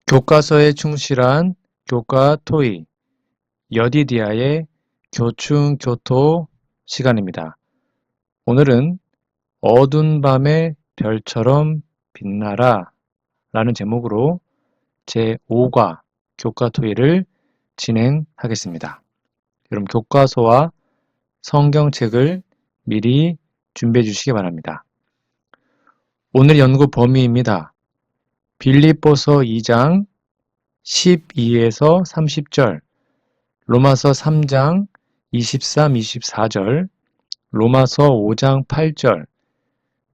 교과서에 충실한 교과 토의, 여디디아의 교충교토 시간입니다. 오늘은 어두운 밤의 별처럼 빛나라 라는 제목으로 제5과 교과 토의를 진행하겠습니다. 여러분 교과서와 성경책을 미리 준비해 주시기 바랍니다. 오늘 연구 범위입니다. 빌립보서 2장 12에서 30절, 로마서 3장 23, 24절, 로마서 5장 8절,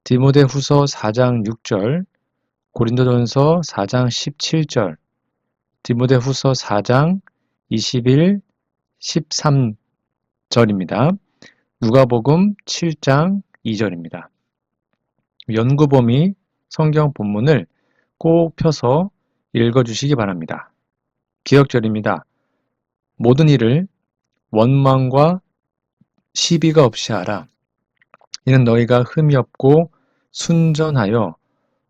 디모데후서 4장 6절, 고린도전서 4장 17절, 디모데후서 4장 21, 13절입니다. 누가복음 7장 2절입니다. 연구 범위 성경 본문을 꼭 펴서 읽어주시기 바랍니다. 기억절입니다. 모든 일을 원망과 시비가 없이 하라. 이는 너희가 흠이 없고 순전하여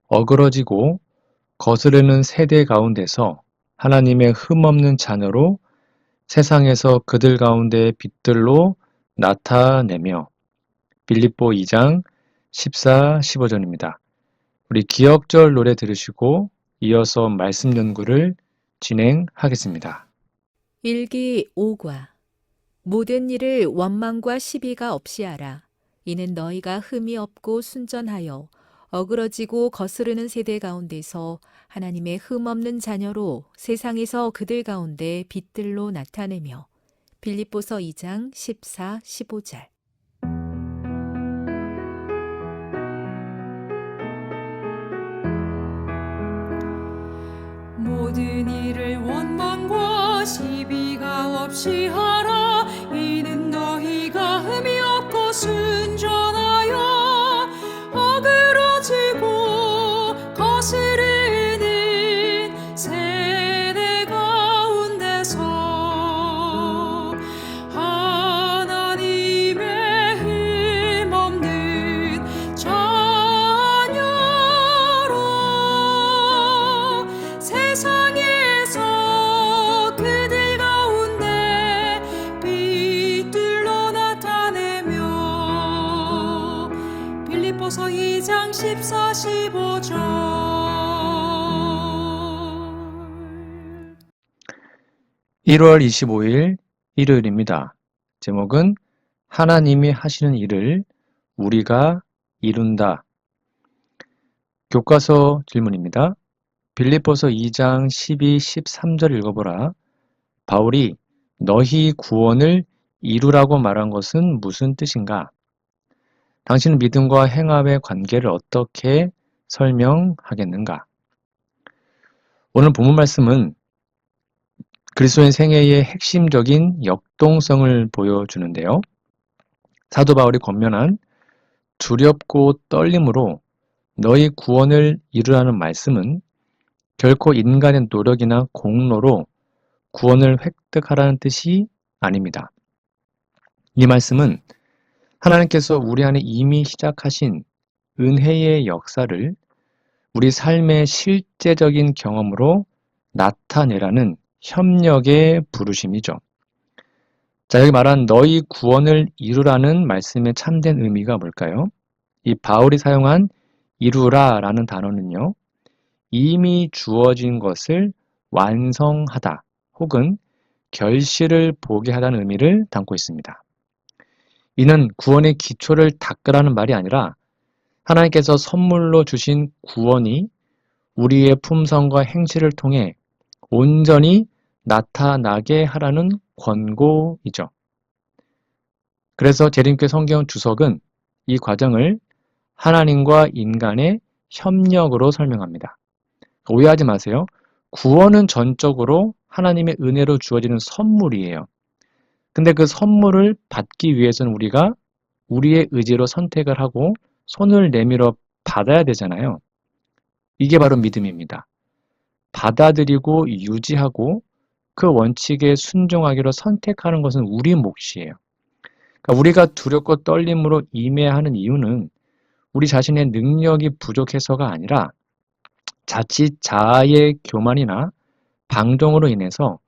어그러지고 거스르는 세대 가운데서 하나님의 흠 없는 자녀로 세상에서 그들 가운데 빛들로 나타내며. 빌립보 2장 14, 15절입니다. 우리 기억절 노래 들으시고 이어서 말씀 연구를 진행하겠습니다. 일기 5과 모든 일을 원망과 시비가 없이 하라. 이는 너희가 흠이 없고 순전하여 어그러지고 거스르는 세대 가운데서 하나님의 흠 없는 자녀로 세상에서 그들 가운데 빛들로 나타내며. 빌립보서 2장 14, 15절. 모든 일을 원망과 시비가 없이 하라. 이는 너희가 흠이 없고 순전하여 어그러지고 거스르는 세대 가운데서 하나님의 흠 없는 자녀로 세상에서 그들 가운데 빛들로 나타내며. 빌립보서 2장 14, 15절. 1월 25일 일요일입니다. 제목은 하나님이 하시는 일을 우리가 이룬다. 교과서 질문입니다. 빌립보서 2장 12, 13절 읽어보라. 바울이 너희 구원을 이루라고 말한 것은 무슨 뜻인가? 당신은 믿음과 행함의 관계를 어떻게 설명하겠는가? 오늘 본문 말씀은 그리스도인 생애의 핵심적인 역동성을 보여주는데요. 사도 바울이 권면한 두렵고 떨림으로 너희 구원을 이루라는 말씀은 결코 인간의 노력이나 공로로 구원을 획득하라는 뜻이 아닙니다. 이 말씀은 하나님께서 우리 안에 이미 시작하신 은혜의 역사를 우리 삶의 실제적인 경험으로 나타내라는 협력의 부르심이죠. 자, 여기 말한 너희 구원을 이루라는 말씀의 참된 의미가 뭘까요? 이 바울이 사용한 이루라라는 단어는요, 이미 주어진 것을 완성하다 혹은 결실을 보게 하다는 의미를 담고 있습니다. 이는 구원의 기초를 닦으라는 말이 아니라 하나님께서 선물로 주신 구원이 우리의 품성과 행실을 통해 온전히 나타나게 하라는 권고이죠. 그래서 재림교회 성경 주석은 이 과정을 하나님과 인간의 협력으로 설명합니다. 오해하지 마세요. 구원은 전적으로 하나님의 은혜로 주어지는 선물이에요. 근데 그 선물을 받기 위해서는 우리가 우리의 의지로 선택을 하고 손을 내밀어 받아야 되잖아요. 이게 바로 믿음입니다. 받아들이고 유지하고 그 원칙에 순종하기로 선택하는 것은 우리 몫이에요. 그러니까 우리가 두렵고 떨림으로 임해하는 이유는 우리 자신의 능력이 부족해서가 아니라 자칫 자아의 교만이나 방종으로 인해서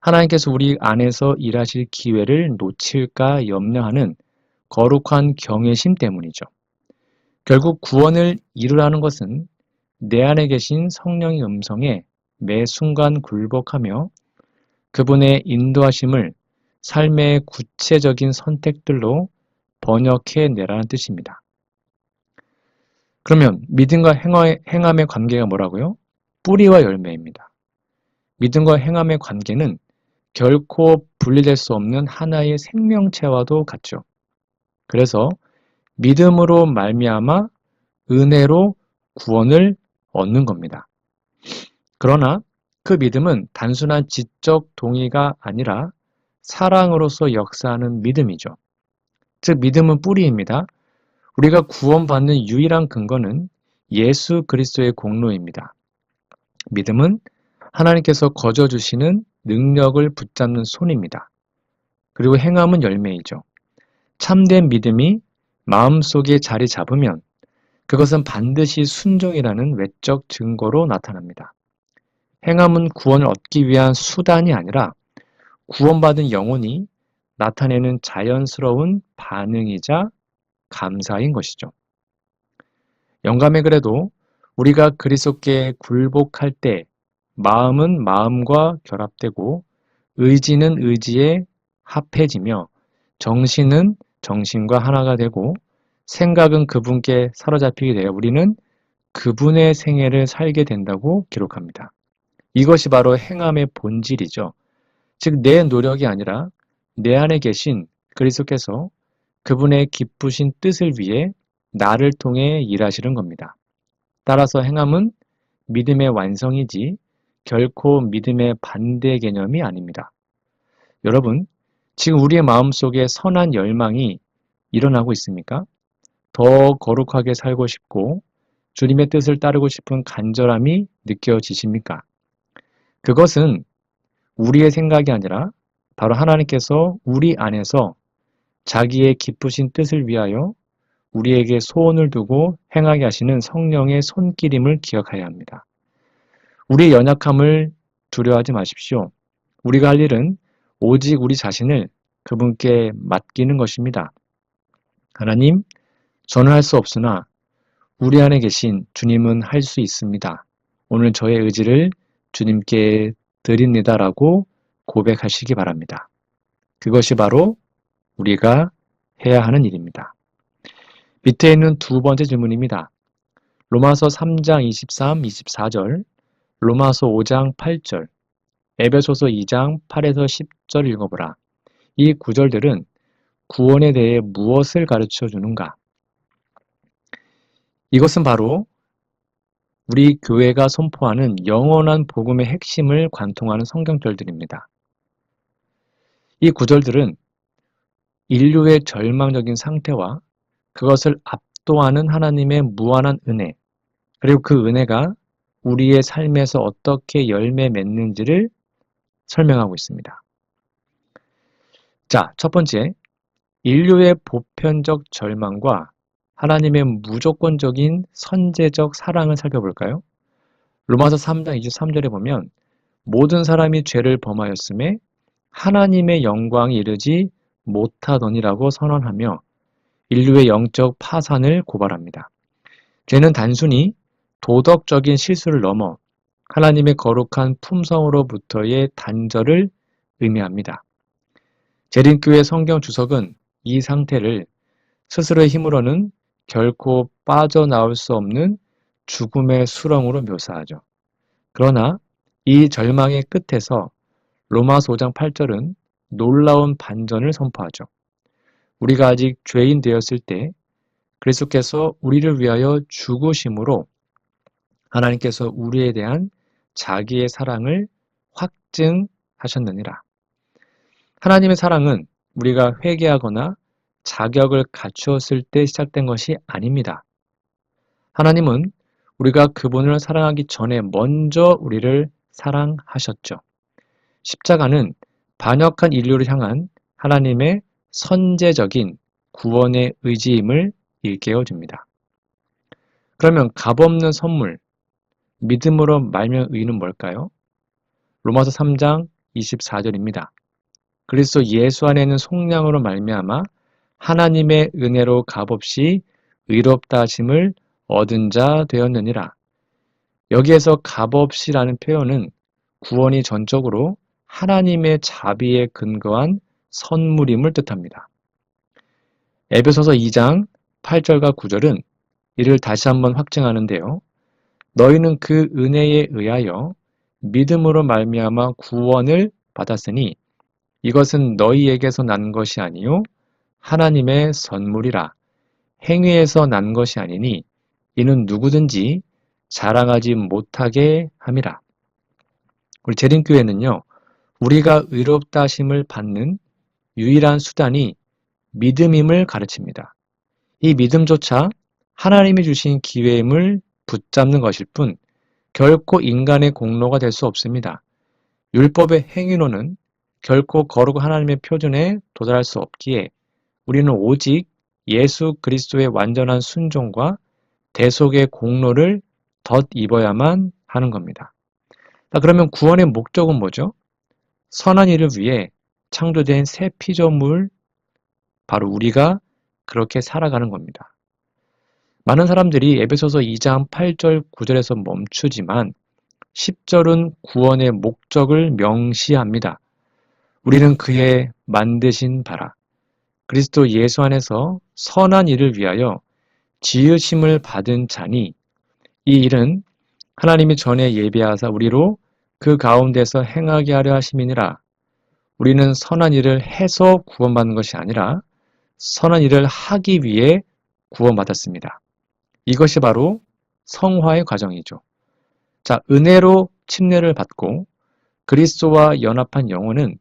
하나님께서 우리 안에서 일하실 기회를 놓칠까 염려하는 거룩한 경외심 때문이죠. 결국 구원을 이루라는 것은 내 안에 계신 성령의 음성에 매 순간 굴복하며 그분의 인도하심을 삶의 구체적인 선택들로 번역해내라는 뜻입니다. 그러면 믿음과 행함의 관계가 뭐라고요? 뿌리와 열매입니다. 믿음과 행함의 관계는 결코 분리될 수 없는 하나의 생명체와도 같죠. 그래서 믿음으로 말미암아 은혜로 구원을 얻는 겁니다. 그러나 그 믿음은 단순한 지적 동의가 아니라 사랑으로서 역사하는 믿음이죠. 즉 믿음은 뿌리입니다. 우리가 구원받는 유일한 근거는 예수 그리스도의 공로입니다. 믿음은 하나님께서 거저주시는 능력을 붙잡는 손입니다. 그리고 행함은 열매이죠. 참된 믿음이 마음속에 자리 잡으면 그것은 반드시 순종이라는 외적 증거로 나타납니다. 행함은 구원을 얻기 위한 수단이 아니라 구원받은 영혼이 나타내는 자연스러운 반응이자 감사인 것이죠. 영감의 글에도 우리가 그리스도께 굴복할 때 마음은 마음과 결합되고 의지는 의지에 합해지며 정신은 정신과 하나가 되고 생각은 그분께 사로잡히게 되어 우리는 그분의 생애를 살게 된다고 기록합니다. 이것이 바로 행함의 본질이죠. 즉 내 노력이 아니라 내 안에 계신 그리스도께서 그분의 기쁘신 뜻을 위해 나를 통해 일하시는 겁니다. 따라서 행함은 믿음의 완성이지 결코 믿음의 반대 개념이 아닙니다. 여러분, 지금 우리의 마음속에 선한 열망이 일어나고 있습니까? 더 거룩하게 살고 싶고 주님의 뜻을 따르고 싶은 간절함이 느껴지십니까? 그것은 우리의 생각이 아니라 바로 하나님께서 우리 안에서 자기의 기쁘신 뜻을 위하여 우리에게 소원을 두고 행하게 하시는 성령의 손길임을 기억해야 합니다. 우리의 연약함을 두려워하지 마십시오. 우리가 할 일은 오직 우리 자신을 그분께 맡기는 것입니다. 하나님, 저는 할 수 없으나 우리 안에 계신 주님은 할 수 있습니다. 오늘 저의 의지를 주님께 드립니다라고 고백하시기 바랍니다. 그것이 바로 우리가 해야 하는 일입니다. 밑에 있는 두 번째 질문입니다. 로마서 3장 23, 24절, 로마서 5장 8절, 에베소서 2장 8에서 10절 읽어보라. 이 구절들은 구원에 대해 무엇을 가르쳐 주는가? 이것은 바로 우리 교회가 선포하는 영원한 복음의 핵심을 관통하는 성경절들입니다. 이 구절들은 인류의 절망적인 상태와 그것을 압도하는 하나님의 무한한 은혜, 그리고 그 은혜가 우리의 삶에서 어떻게 열매 맺는지를 설명하고 있습니다. 자, 첫 번째, 인류의 보편적 절망과 하나님의 무조건적인 선제적 사랑을 살펴볼까요? 로마서 3장 23절에 보면 모든 사람이 죄를 범하였음에 하나님의 영광이 이르지 못하더니라고 선언하며 인류의 영적 파산을 고발합니다. 죄는 단순히 도덕적인 실수를 넘어 하나님의 거룩한 품성으로부터의 단절을 의미합니다. 재림교회 성경 주석은 이 상태를 스스로의 힘으로는 결코 빠져나올 수 없는 죽음의 수렁으로 묘사하죠. 그러나 이 절망의 끝에서 로마서 5장 8절은 놀라운 반전을 선포하죠. 우리가 아직 죄인 되었을 때 그리스도께서 우리를 위하여 죽으심으로 하나님께서 우리에 대한 자기의 사랑을 확증하셨느니라. 하나님의 사랑은 우리가 회개하거나 자격을 갖추었을 때 시작된 것이 아닙니다. 하나님은 우리가 그분을 사랑하기 전에 먼저 우리를 사랑하셨죠. 십자가는 반역한 인류를 향한 하나님의 선제적인 구원의 의지임을 일깨워 줍니다. 그러면 값없는 선물, 믿음으로 말미암은 의는 뭘까요? 로마서 3장 24절입니다. 그리스도 예수 안에 있는 속량으로 말미암아 하나님의 은혜로 값없이 의롭다 하심을 얻은 자 되었느니라. 여기에서 값없이라는 표현은 구원이 전적으로 하나님의 자비에 근거한 선물임을 뜻합니다. 에베소서 2장 8절과 9절은 이를 다시 한번 확증하는데요. 너희는 그 은혜에 의하여 믿음으로 말미암아 구원을 받았으니 이것은 너희에게서 난 것이 아니요 하나님의 선물이라. 행위에서 난 것이 아니니 이는 누구든지 자랑하지 못하게 함이라. 우리 재림교회는요. 우리가 의롭다 하심을 받는 유일한 수단이 믿음임을 가르칩니다. 이 믿음조차 하나님이 주신 기회임을 붙잡는 것일 뿐 결코 인간의 공로가 될 수 없습니다. 율법의 행위로는 결코 거룩한 하나님의 표준에 도달할 수 없기에 우리는 오직 예수 그리스도의 완전한 순종과 대속의 공로를 덧입어야만 하는 겁니다. 자, 그러면 구원의 목적은 뭐죠? 선한 일을 위해 창조된 새 피조물, 바로 우리가 그렇게 살아가는 겁니다. 많은 사람들이 에베소서 2장 8절 9절에서 멈추지만 10절은 구원의 목적을 명시합니다. 우리는 그의 만드신 바라 그리스도 예수 안에서 선한 일을 위하여 지으심을 받은 자니 이 일은 하나님이 전에 예비하사 우리로 그 가운데서 행하게 하려 하심이니라. 우리는 선한 일을 해서 구원받는 것이 아니라 선한 일을 하기 위해 구원받았습니다. 이것이 바로 성화의 과정이죠. 자, 은혜로 침례를 받고 그리스도와 연합한 영혼은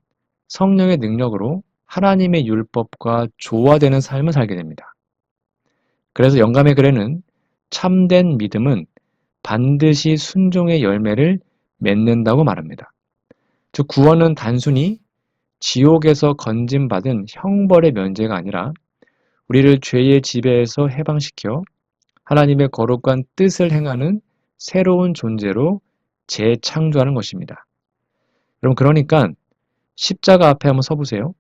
성령의 능력으로 하나님의 율법과 조화되는 삶을 살게 됩니다. 그래서 영감의 글에는 참된 믿음은 반드시 순종의 열매를 맺는다고 말합니다. 즉 구원은 단순히 지옥에서 건짐받은 형벌의 면제가 아니라 우리를 죄의 지배에서 해방시켜 하나님의 거룩한 뜻을 행하는 새로운 존재로 재창조하는 것입니다. 여러분 그러니까 십자가 앞에 한번 서보세요.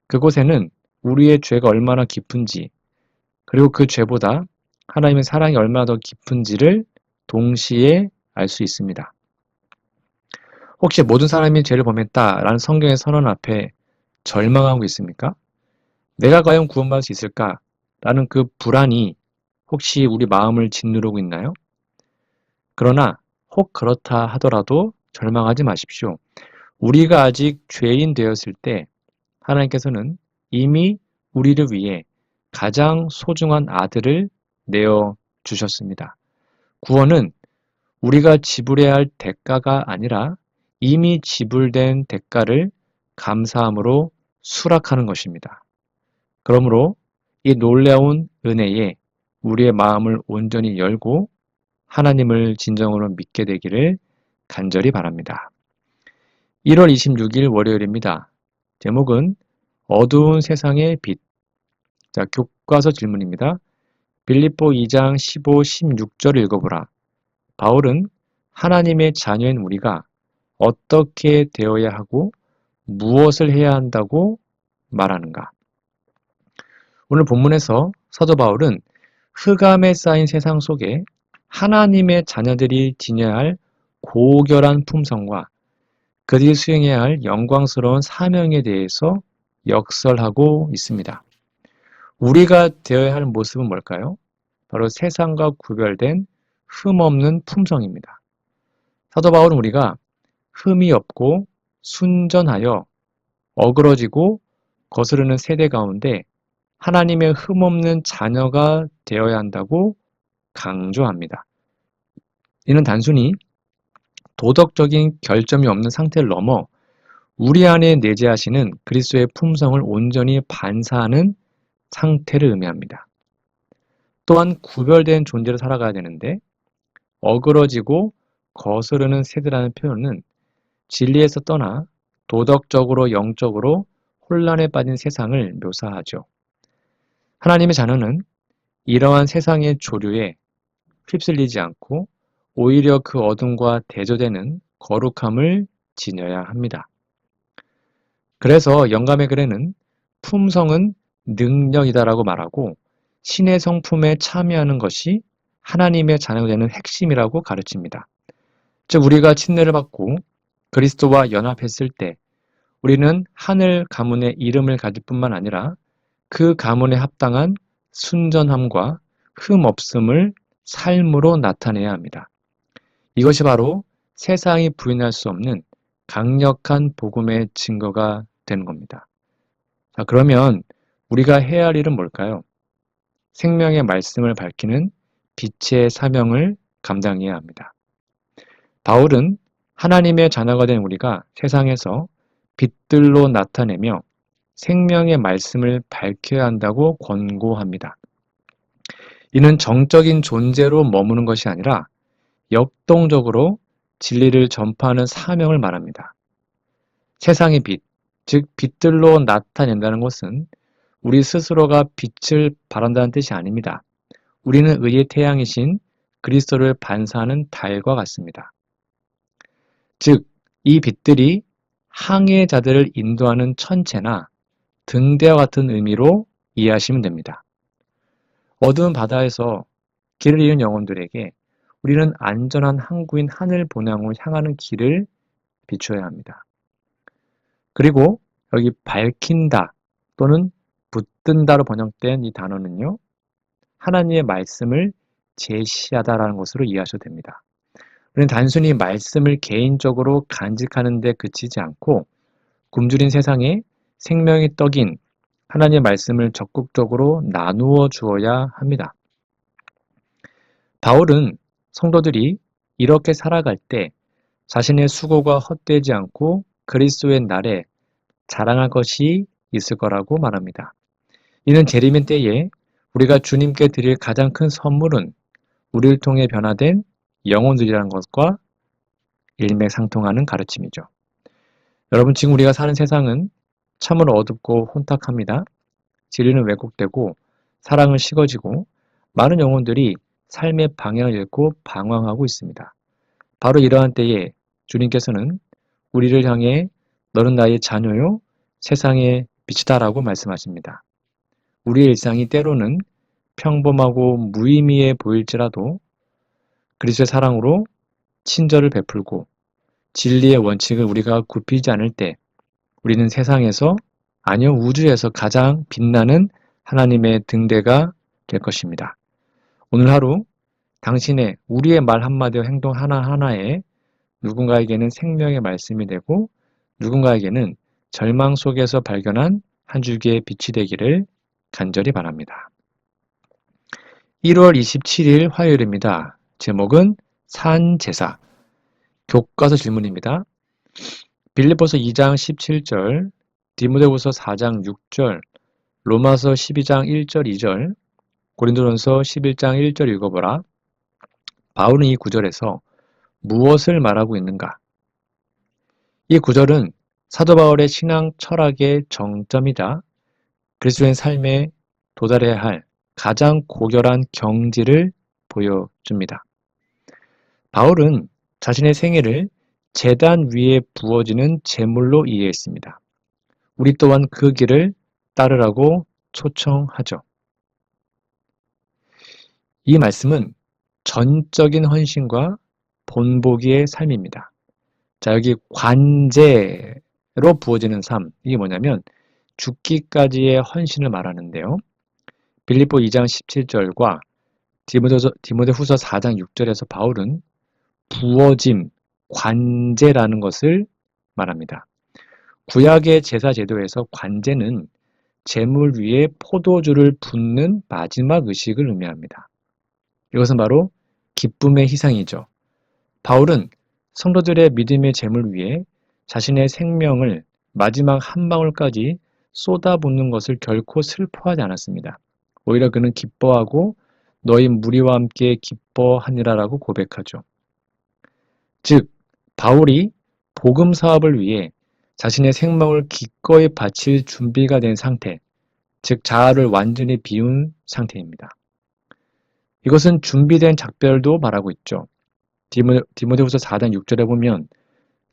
그곳에는 우리의 죄가 얼마나 깊은지 그리고 그 죄보다 하나님의 사랑이 얼마나 더 깊은지를 동시에 알 수 있습니다. 혹시 모든 사람이 죄를 범했다라는 성경의 선언 앞에 절망하고 있습니까? 내가 과연 구원받을 수 있을까? 라는 그 불안이 혹시 우리 마음을 짓누르고 있나요? 그러나 혹 그렇다 하더라도 절망하지 마십시오. 우리가 아직 죄인 되었을 때 하나님께서는 이미 우리를 위해 가장 소중한 아들을 내어 주셨습니다. 구원은 우리가 지불해야 할 대가가 아니라 이미 지불된 대가를 감사함으로 수락하는 것입니다. 그러므로 이 놀라운 은혜에 우리의 마음을 온전히 열고 하나님을 진정으로 믿게 되기를 간절히 바랍니다. 1월 26일 월요일입니다. 제목은 어두운 세상의 빛. 자, 교과서 질문입니다. 빌립보 2장 15, 16절 읽어보라. 바울은 하나님의 자녀인 우리가 어떻게 되어야 하고 무엇을 해야 한다고 말하는가? 오늘 본문에서 사도 바울은 흑암에 쌓인 세상 속에 하나님의 자녀들이 지녀야 할 고결한 품성과 그들이 수행해야 할 영광스러운 사명에 대해서 역설하고 있습니다. 우리가 되어야 할 모습은 뭘까요? 바로 세상과 구별된 흠없는 품성입니다. 사도 바울은 우리가 흠이 없고 순전하여 어그러지고 거스르는 세대 가운데 하나님의 흠없는 자녀가 되어야 한다고 강조합니다. 이는 단순히 도덕적인 결점이 없는 상태를 넘어 우리 안에 내재하시는 그리스도의 품성을 온전히 반사하는 상태를 의미합니다. 또한 구별된 존재로 살아가야 되는데 어그러지고 거스르는 세대라는 표현은 진리에서 떠나 도덕적으로 영적으로 혼란에 빠진 세상을 묘사하죠. 하나님의 자녀는 이러한 세상의 조류에 휩쓸리지 않고 오히려 그 어둠과 대조되는 거룩함을 지녀야 합니다. 그래서 영감의 글에는 품성은 능력이다라고 말하고 신의 성품에 참여하는 것이 하나님의 자녀가 되는 핵심이라고 가르칩니다. 즉 우리가 침례를 받고 그리스도와 연합했을 때 우리는 하늘 가문의 이름을 가질 뿐만 아니라 그 가문에 합당한 순전함과 흠 없음을 삶으로 나타내야 합니다. 이것이 바로 세상이 부인할 수 없는 강력한 복음의 증거가 되는 겁니다. 자, 그러면 우리가 해야 할 일은 뭘까요? 생명의 말씀을 밝히는 빛의 사명을 감당해야 합니다. 바울은 하나님의 자녀가 된 우리가 세상에서 빛들로 나타내며 생명의 말씀을 밝혀야 한다고 권고합니다. 이는 정적인 존재로 머무는 것이 아니라 역동적으로 진리를 전파하는 사명을 말합니다. 세상의 빛, 즉 빛들로 나타낸다는 것은 우리 스스로가 빛을 발한다는 뜻이 아닙니다. 우리는 의의 태양이신 그리스도를 반사하는 달과 같습니다. 즉, 이 빛들이 항해자들을 인도하는 천체나 등대와 같은 의미로 이해하시면 됩니다. 어두운 바다에서 길을 잃은 영혼들에게 우리는 안전한 항구인 하늘 본향으로 향하는 길을 비추어야 합니다. 그리고 여기 밝힌다 또는 붙든다로 번역된 이 단어는요, 하나님의 말씀을 제시하다라는 것으로 이해하셔도 됩니다. 우리는 단순히 말씀을 개인적으로 간직하는 데 그치지 않고 굶주린 세상에 생명의 떡인 하나님의 말씀을 적극적으로 나누어 주어야 합니다. 바울은 성도들이 이렇게 살아갈 때 자신의 수고가 헛되지 않고 그리스도의 날에 자랑할 것이 있을 거라고 말합니다. 이는 재림의 때에 우리가 주님께 드릴 가장 큰 선물은 우리를 통해 변화된 영혼들이라는 것과 일맥상통하는 가르침이죠. 여러분, 지금 우리가 사는 세상은 참으로 어둡고 혼탁합니다. 진리는 왜곡되고 사랑은 식어지고 많은 영혼들이 삶의 방향을 잃고 방황하고 있습니다. 바로 이러한 때에 주님께서는 우리를 향해 너는 나의 자녀요 세상의 빛이다라고 말씀하십니다. 우리의 일상이 때로는 평범하고 무의미해 보일지라도 그리스도의 사랑으로 친절을 베풀고 진리의 원칙을 우리가 굽히지 않을 때 우리는 세상에서 아니요 우주에서 가장 빛나는 하나님의 등대가 될 것입니다. 오늘 하루 당신의 우리의 말 한마디와 행동 하나하나에 누군가에게는 생명의 말씀이 되고 누군가에게는 절망 속에서 발견한 한 줄기의 빛이 되기를 간절히 바랍니다. 1월 27일 화요일입니다. 제목은 산제사. 교과서 질문입니다. 빌립보서 2장 17절, 디모데후서 4장 6절, 로마서 12장 1절 2절, 고린도전서 11장 1절 읽어보라. 바울은 이 구절에서 무엇을 말하고 있는가? 이 구절은 사도 바울의 신앙 철학의 정점이자 그리스도인 삶에 도달해야 할 가장 고결한 경지를 보여줍니다. 바울은 자신의 생애를 제단 위에 부어지는 제물로 이해했습니다. 우리 또한 그 길을 따르라고 초청하죠. 이 말씀은 전적인 헌신과 본보기의 삶입니다. 자, 여기 관제로 부어지는 삶, 이게 뭐냐면 죽기까지의 헌신을 말하는데요. 빌립보 2장 17절과 디모데후서 4장 6절에서 바울은 부어짐, 관제라는 것을 말합니다. 구약의 제사 제도에서 관제는 제물 위에 포도주를 붓는 마지막 의식을 의미합니다. 이것은 바로 기쁨의 희생이죠. 바울은 성도들의 믿음의 제물 위에 자신의 생명을 마지막 한 방울까지 쏟아붓는 것을 결코 슬퍼하지 않았습니다. 오히려 그는 기뻐하고 너희 무리와 함께 기뻐하니라라고 고백하죠. 즉, 바울이 복음 사업을 위해 자신의 생명을 기꺼이 바칠 준비가 된 상태, 즉 자아를 완전히 비운 상태입니다. 이것은 준비된 작별도 말하고 있죠. 디모데후서 4장 6절에 보면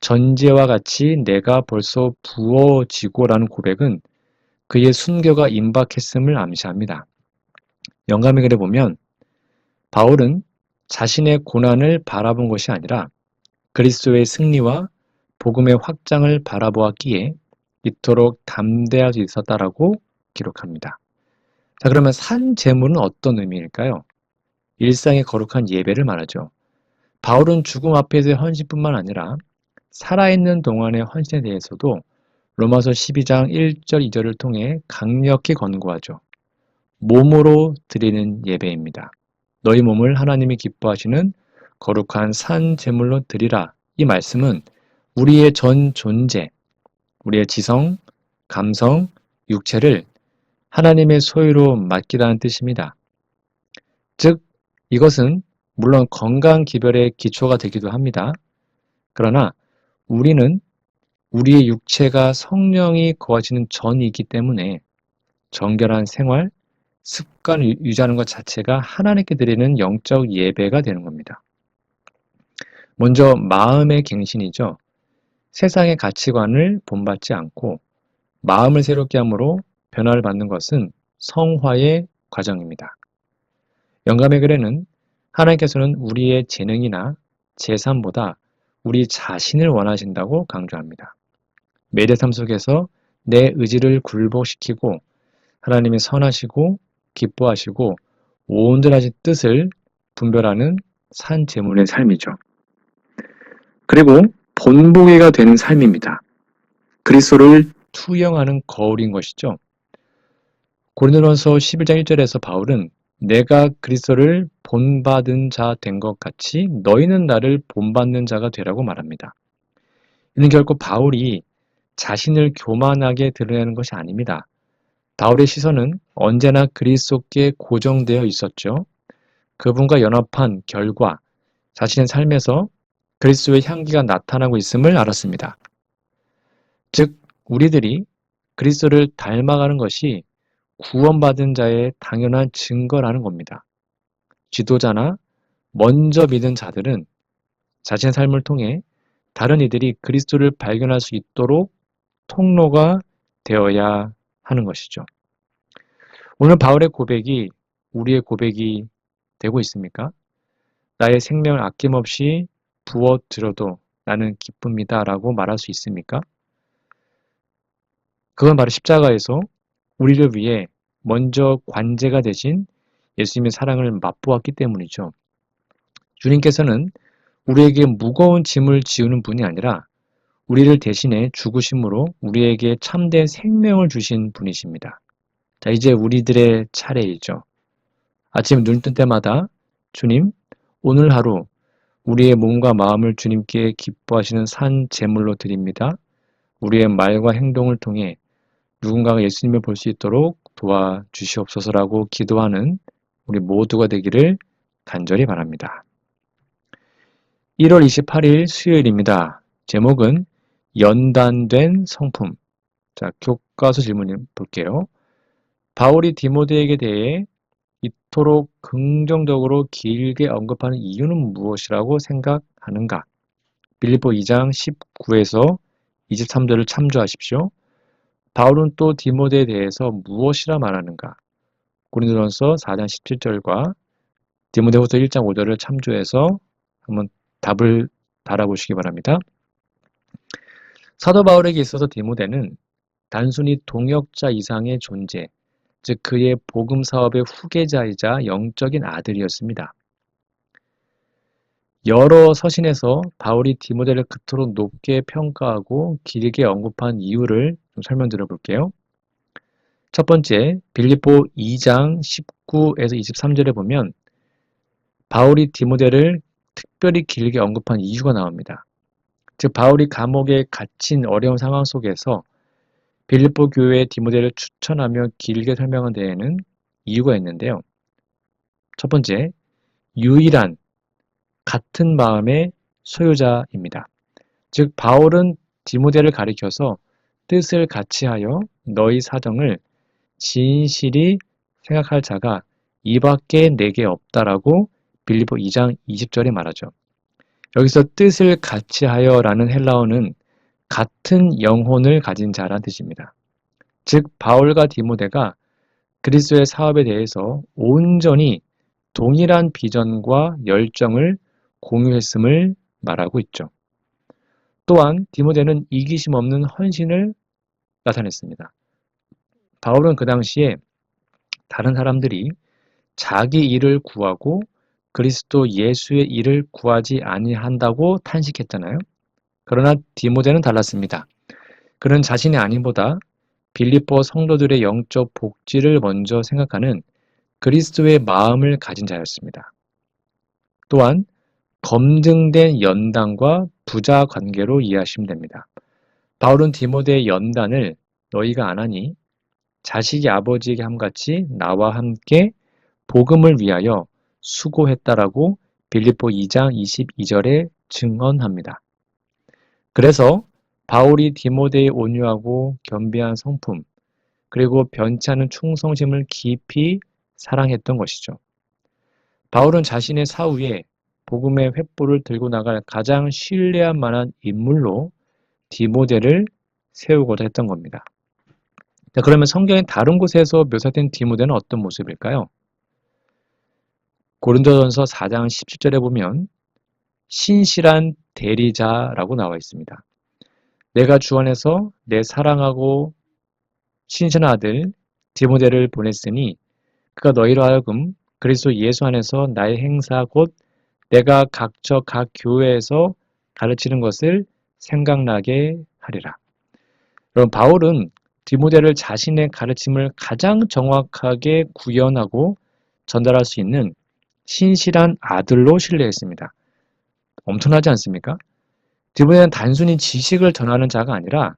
전제와 같이 내가 벌써 부어지고라는 고백은 그의 순교가 임박했음을 암시합니다. 영감의 글에 보면 바울은 자신의 고난을 바라본 것이 아니라 그리스도의 승리와 복음의 확장을 바라보았기에 이토록 담대할 수 있었다라고 기록합니다. 자, 그러면 산 제물은 어떤 의미일까요? 일상의 거룩한 예배를 말하죠. 바울은 죽음 앞에서의 헌신뿐만 아니라 살아있는 동안의 헌신에 대해서도 로마서 12장 1절 2절을 통해 강력히 권고하죠. 몸으로 드리는 예배입니다. 너희 몸을 하나님이 기뻐하시는 거룩한 산 제물로 드리라. 이 말씀은 우리의 전 존재, 우리의 지성, 감성, 육체를 하나님의 소유로 맡기라는 뜻입니다. 즉, 이것은 물론 건강 기별의 기초가 되기도 합니다. 그러나 우리는 우리의 육체가 성령이 거하시는 전이기 때문에 정결한 생활, 습관을 유지하는 것 자체가 하나님께 드리는 영적 예배가 되는 겁니다. 먼저 마음의 갱신이죠. 세상의 가치관을 본받지 않고 마음을 새롭게 함으로 변화를 받는 것은 성화의 과정입니다. 영감의 글에는 하나님께서는 우리의 재능이나 재산보다 우리 자신을 원하신다고 강조합니다. 매일의 삶 속에서 내 의지를 굴복시키고 하나님의 선하시고 기뻐하시고 온전하신 뜻을 분별하는 산 제물의 삶이죠. 그리고 본보기가 되는 삶입니다. 그리스도를 투영하는 거울인 것이죠. 고린도전서 11장 1절에서 바울은 내가 그리스도를 본받은 자 된 것 같이 너희는 나를 본받는 자가 되라고 말합니다. 이는 결코 바울이 자신을 교만하게 드러내는 것이 아닙니다. 바울의 시선은 언제나 그리스도께 고정되어 있었죠. 그분과 연합한 결과 자신의 삶에서 그리스도의 향기가 나타나고 있음을 알았습니다. 즉, 우리들이 그리스도를 닮아가는 것이 구원받은 자의 당연한 증거라는 겁니다. 지도자나 먼저 믿은 자들은 자신의 삶을 통해 다른 이들이 그리스도를 발견할 수 있도록 통로가 되어야 하는 것이죠. 오늘 바울의 고백이 우리의 고백이 되고 있습니까? 나의 생명을 아낌없이 부어들여도 나는 기쁩니다 라고 말할 수 있습니까? 그건 바로 십자가에서 우리를 위해 먼저 관제가 되신 예수님의 사랑을 맛보았기 때문이죠. 주님께서는 우리에게 무거운 짐을 지우는 분이 아니라 우리를 대신해 죽으심으로 우리에게 참된 생명을 주신 분이십니다. 자, 이제 우리들의 차례이죠. 아침 눈 뜬 때마다 주님, 오늘 하루 우리의 몸과 마음을 주님께 기뻐하시는 산 제물로 드립니다. 우리의 말과 행동을 통해 누군가가 예수님을 볼 수 있도록 도와주시옵소서라고 기도하는 우리 모두가 되기를 간절히 바랍니다. 1월 28일 수요일입니다. 제목은 연단된 성품. 자, 교과서 질문 볼게요. 바울이 디모데에게 대해 이토록 긍정적으로 길게 언급하는 이유는 무엇이라고 생각하는가? 빌립보 2장 19에서 23절을 참조하십시오. 바울은 또 디모데에 대해서 무엇이라 말하는가? 고린도전서 4장 17절과 디모데후서 1장 5절을 참조해서 한번 답을 달아보시기 바랍니다. 사도 바울에게 있어서 디모데는 단순히 동역자 이상의 존재, 즉 그의 복음 사업의 후계자이자 영적인 아들이었습니다. 여러 서신에서 바울이 디모데를 그토록 높게 평가하고 길게 언급한 이유를 좀 설명드려 볼게요. 첫 번째, 빌립보 2장 19에서 23절에 보면 바울이 디모데를 특별히 길게 언급한 이유가 나옵니다. 즉 바울이 감옥에 갇힌 어려운 상황 속에서 빌립보 교회에 디모데를 추천하며 길게 설명한 데에는 이유가 있는데요. 첫 번째, 유일한 같은 마음의 소유자입니다. 즉 바울은 디모데를 가리켜서 뜻을 같이 하여 너희 사정을 진실이 생각할 자가 이밖에 내게 없다라고 빌립보 2장 20절에 말하죠. 여기서 뜻을 같이 하여라는 헬라어는 같은 영혼을 가진 자란 뜻입니다. 즉 바울과 디모데가 그리스도의 사업에 대해서 온전히 동일한 비전과 열정을 공유했음을 말하고 있죠. 또한 디모데는 이기심 없는 헌신을 나타냈습니다. 바울은 그 당시에 다른 사람들이 자기 일을 구하고 그리스도 예수의 일을 구하지 아니한다고 탄식했잖아요. 그러나 디모데는 달랐습니다. 그는 자신의 아님보다 빌립보 성도들의 영적 복지를 먼저 생각하는 그리스도의 마음을 가진 자였습니다. 또한 검증된 연단과 부자 관계로 이해하시면 됩니다. 바울은 디모데의 연단을 너희가 안 하니 자식이 아버지에게 함같이 나와 함께 복음을 위하여 수고했다라고 빌립보 2장 22절에 증언합니다. 그래서 바울이 디모데의 온유하고 겸비한 성품, 그리고 변치 않은 충성심을 깊이 사랑했던 것이죠. 바울은 자신의 사후에 복음의 횃불을 들고 나갈 가장 신뢰할 만한 인물로 디모데를 세우고자 했던 겁니다. 자, 그러면 성경의 다른 곳에서 묘사된 디모데는 어떤 모습일까요? 고린도전서 4장 17절에 보면 신실한 대리자라고 나와 있습니다. 내가 주 안에서 내 사랑하고 신실한 아들 디모데를 보냈으니 그가 너희로 하여금 그리스도 예수 안에서 나의 행사 곧 내가 각처 각 교회에서 가르치는 것을 생각나게 하리라. 여러분 바울은 디모데를 자신의 가르침을 가장 정확하게 구현하고 전달할 수 있는 신실한 아들로 신뢰했습니다. 엄청나지 않습니까? 디모데는 단순히 지식을 전하는 자가 아니라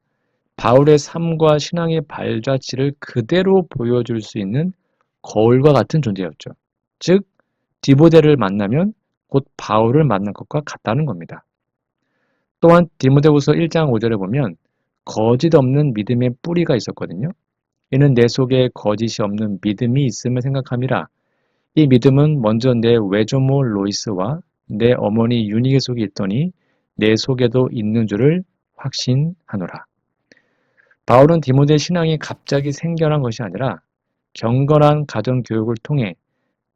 바울의 삶과 신앙의 발자취를 그대로 보여줄 수 있는 거울과 같은 존재였죠. 즉, 디모데를 만나면 곧 바울을 만난 것과 같다는 겁니다. 또한 디모데후서 1장 5절에 보면 거짓 없는 믿음의 뿌리가 있었거든요. 이는 내 속에 거짓이 없는 믿음이 있음을 생각함이라. 이 믿음은 먼저 내 외조모 로이스와 내 어머니 유니게 속에 있더니 내 속에도 있는 줄을 확신하노라. 바울은 디모데의 신앙이 갑자기 생겨난 것이 아니라 경건한 가정교육을 통해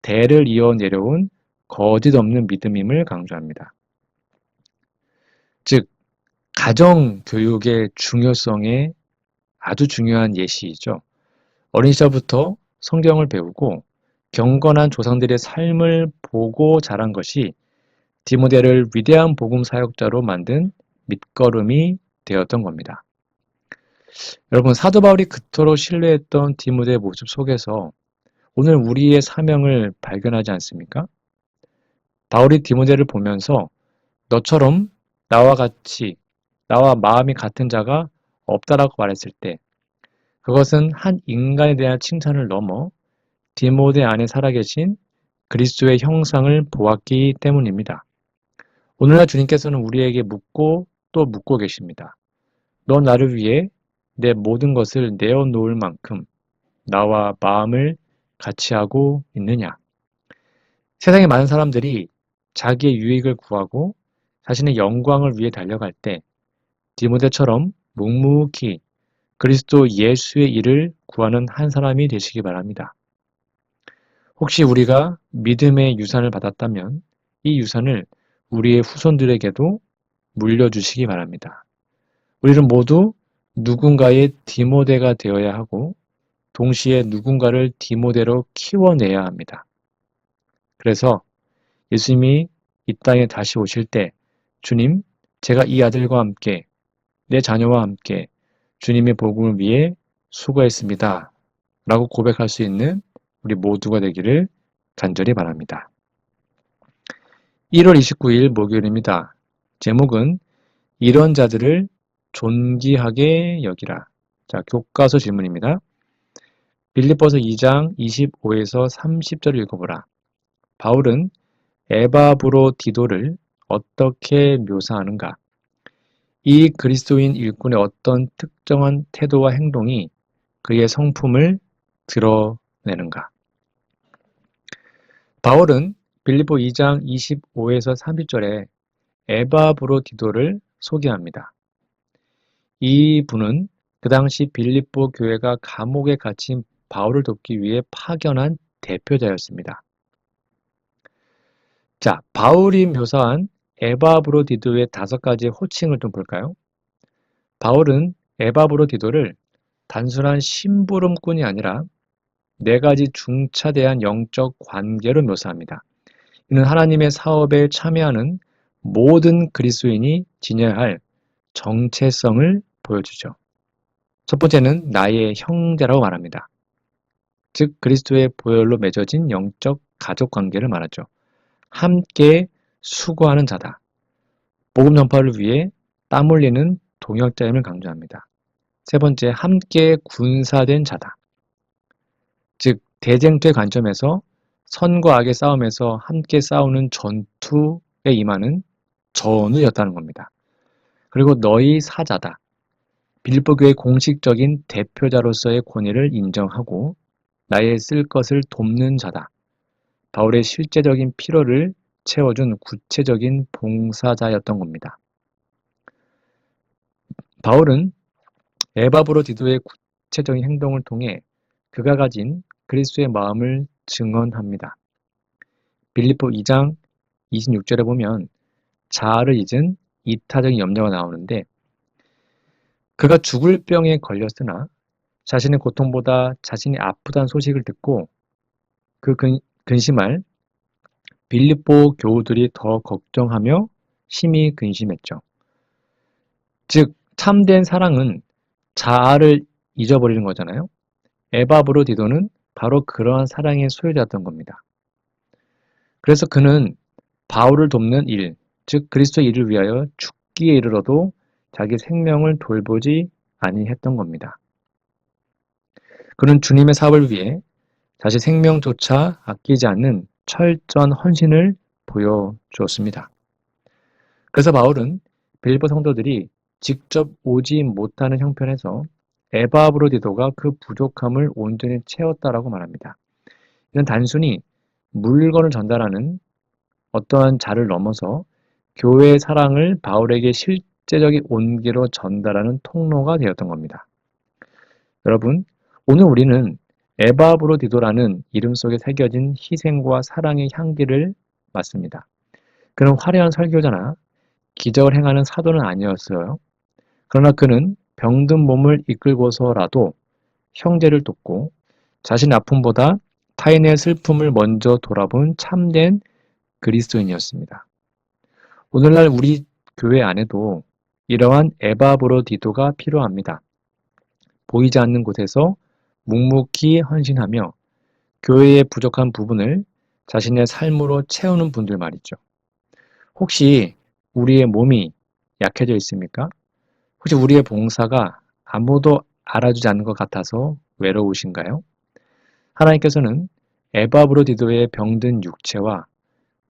대를 이어 내려온 거짓 없는 믿음임을 강조합니다. 즉, 가정교육의 중요성에 아주 중요한 예시이죠. 어린 시절부터 성경을 배우고 경건한 조상들의 삶을 보고 자란 것이 디모데를 위대한 복음 사역자로 만든 밑거름이 되었던 겁니다. 여러분, 사도 바울이 그토록 신뢰했던 디모데의 모습 속에서 오늘 우리의 사명을 발견하지 않습니까? 바울이 디모데를 보면서 너처럼 나와 같이 나와 마음이 같은 자가 없다라고 말했을 때 그것은 한 인간에 대한 칭찬을 넘어 디모데 안에 살아계신 그리스도의 형상을 보았기 때문입니다. 오늘날 주님께서는 우리에게 묻고 또 묻고 계십니다. 너 나를 위해 내 모든 것을 내어놓을 만큼 나와 마음을 같이 하고 있느냐? 세상의 많은 사람들이 자기의 유익을 구하고 자신의 영광을 위해 달려갈 때 디모데처럼 묵묵히 그리스도 예수의 일을 구하는 한 사람이 되시기 바랍니다. 혹시 우리가 믿음의 유산을 받았다면 이 유산을 우리의 후손들에게도 물려주시기 바랍니다. 우리는 모두 누군가의 디모데가 되어야 하고 동시에 누군가를 디모데로 키워내야 합니다. 그래서 예수님이 이 땅에 다시 오실 때 주님, 제가 이 아들과 함께 내 자녀와 함께 주님의 복음을 위해 수고했습니다. 라고 고백할 수 있는 우리 모두가 되기를 간절히 바랍니다. 1월 29일 목요일입니다. 제목은 이런 자들을 존귀하게 여기라. 자, 교과서 질문입니다. 빌립보서 2장 25에서 30절을 읽어보라. 바울은 에바브로디도를 어떻게 묘사하는가? 이 그리스도인 일꾼의 어떤 특정한 태도와 행동이 그의 성품을 드러내는가? 바울은 빌립보 2장 25에서 30절에 에바브로디도를 소개합니다. 이 분은 그 당시 빌립보 교회가 감옥에 갇힌 바울을 돕기 위해 파견한 대표자였습니다. 자, 바울이 묘사한 에바브로디도의 5가지의 호칭을 좀 볼까요? 바울은 에바브로디도를 단순한 심부름꾼이 아니라 4가지 중차대한 영적 관계로 묘사합니다. 이는 하나님의 사업에 참여하는 모든 그리스도인이 지녀야 할 정체성을 보여주죠. 첫 번째는 나의 형제라고 말합니다. 즉 그리스도의 보혈로 맺어진 영적 가족 관계를 말하죠. 함께 수고하는 자다. 복음 전파를 위해 땀 흘리는 동역자임을 강조합니다. 세 번째, 함께 군사된 자다. 즉 대쟁투의 관점에서 선과 악의 싸움에서 함께 싸우는 전투에 임하는 전우였다는 겁니다. 그리고 너희 사자다. 빌립보 교회의 공식적인 대표자로서의 권위를 인정하고 나의 쓸 것을 돕는 자다. 바울의 실제적인 필요를 채워준 구체적인 봉사자였던 겁니다. 바울은 에바브로디도의 구체적인 행동을 통해 그가 가진 그리스도의 마음을 증언합니다. 빌립보 2장 26절에 보면 자아를 잊은 이타적인 염려가 나오는데 그가 죽을 병에 걸렸으나 자신의 고통보다 자신이 아프다는 소식을 듣고 그 근심할 빌립보 교우들이 더 걱정하며 심히 근심했죠. 즉 참된 사랑은 자아를 잊어버리는 거잖아요. 에바브로디도는 바로 그러한 사랑의 소유자였던 겁니다. 그래서 그는 바울을 돕는 일, 즉 그리스도 일을 위하여 죽기에 이르러도 자기 생명을 돌보지 아니했던 겁니다. 그는 주님의 사업을 위해 자신 생명조차 아끼지 않는 철저한 헌신을 보여주었습니다. 그래서 바울은 빌립보 성도들이 직접 오지 못하는 형편에서 에바브로디도가 그 부족함을 온전히 채웠다라고 말합니다. 이는 단순히 물건을 전달하는 어떠한 자를 넘어서 교회의 사랑을 바울에게 실제적인 온기로 전달하는 통로가 되었던 겁니다. 여러분, 오늘 우리는 에바브로디도라는 이름 속에 새겨진 희생과 사랑의 향기를 맡습니다. 그는 화려한 설교자나 기적을 행하는 사도는 아니었어요. 그러나 그는 병든 몸을 이끌고서라도 형제를 돕고 자신 아픔보다 타인의 슬픔을 먼저 돌아본 참된 그리스도인이었습니다. 오늘날 우리 교회 안에도 이러한 에바브로디도가 필요합니다. 보이지 않는 곳에서 묵묵히 헌신하며 교회의 부족한 부분을 자신의 삶으로 채우는 분들 말이죠. 혹시 우리의 몸이 약해져 있습니까? 혹시 우리의 봉사가 아무도 알아주지 않는 것 같아서 외로우신가요? 하나님께서는 에바브로디도의 병든 육체와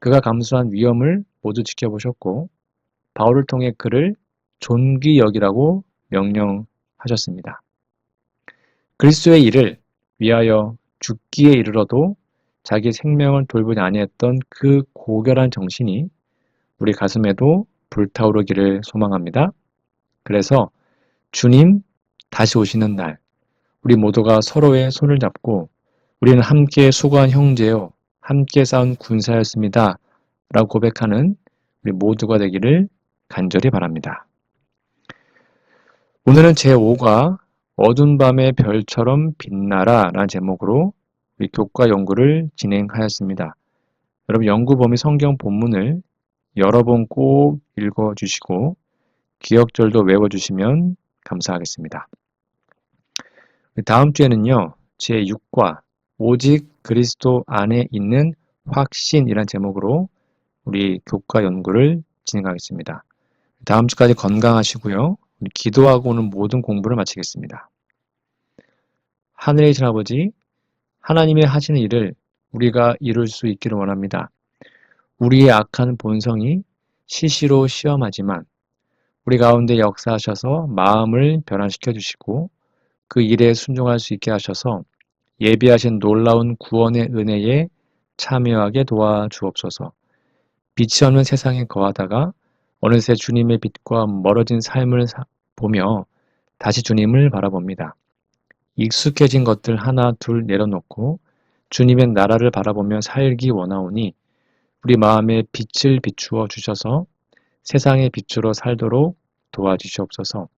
그가 감수한 위험을 모두 지켜보셨고 바울을 통해 그를 존귀 여기라고 명령하셨습니다. 그리스도의 일을 위하여 죽기에 이르러도 자기 생명을 돌보지 아니했던 그 고결한 정신이 우리 가슴에도 불타오르기를 소망합니다. 그래서 주님 다시 오시는 날 우리 모두가 서로의 손을 잡고 우리는 함께 수고한 형제요 함께 싸운 군사였습니다 라고 고백하는 우리 모두가 되기를 간절히 바랍니다. 오늘은 제5과 어두운 밤의 별처럼 빛나라 라는 제목으로 우리 교과 연구를 진행하였습니다. 여러분 연구 범위 성경 본문을 여러 번 꼭 읽어주시고 기억절도 외워주시면 감사하겠습니다. 다음 주에는요. 제6과 오직 그리스도 안에 있는 확신이란 제목으로 우리 교과 연구를 진행하겠습니다. 다음 주까지 건강하시고요. 우리 기도하고 오는 모든 공부를 마치겠습니다. 하늘에 계신 아버지, 하나님의 하시는 일을 우리가 이룰 수 있기를 원합니다. 우리의 악한 본성이 시시로 시험하지만 우리 가운데 역사하셔서 마음을 변화시켜 주시고 그 일에 순종할 수 있게 하셔서 예비하신 놀라운 구원의 은혜에 참여하게 도와주옵소서. 빛이 없는 세상에 거하다가 어느새 주님의 빛과 멀어진 삶을 보며 다시 주님을 바라봅니다. 익숙해진 것들 하나 둘 내려놓고 주님의 나라를 바라보며 살기 원하오니 우리 마음에 빛을 비추어 주셔서 세상의 빛으로 살도록 도와주시옵소서.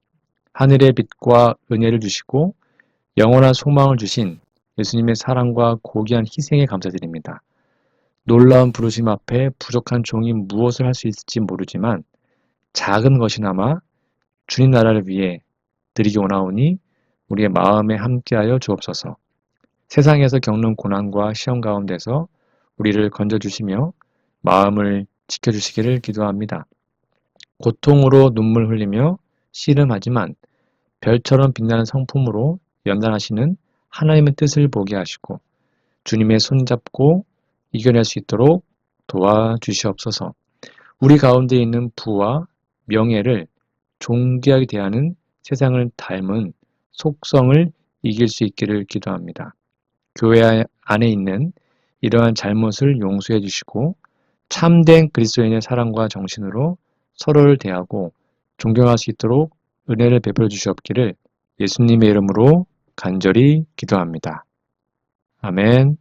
하늘의 빛과 은혜를 주시고 영원한 소망을 주신 예수님의 사랑과 고귀한 희생에 감사드립니다. 놀라운 부르심 앞에 부족한 종이 무엇을 할 수 있을지 모르지만 작은 것이나마 주님 나라를 위해 드리기 원하오니 우리의 마음에 함께하여 주옵소서. 세상에서 겪는 고난과 시험 가운데서 우리를 건져주시며 마음을 지켜주시기를 기도합니다. 고통으로 눈물 흘리며 씨름하지만 별처럼 빛나는 성품으로 연단하시는 하나님의 뜻을 보게 하시고 주님의 손잡고 이겨낼 수 있도록 도와주시옵소서. 우리 가운데 있는 부와 명예를 존귀하게 대하는 세상을 닮은 속성을 이길 수 있기를 기도합니다. 교회 안에 있는 이러한 잘못을 용서해 주시고 참된 그리스도인의 사랑과 정신으로 서로를 대하고 존경할 수 있도록 은혜를 베풀어 주시옵기를 예수님의 이름으로 간절히 기도합니다. 아멘.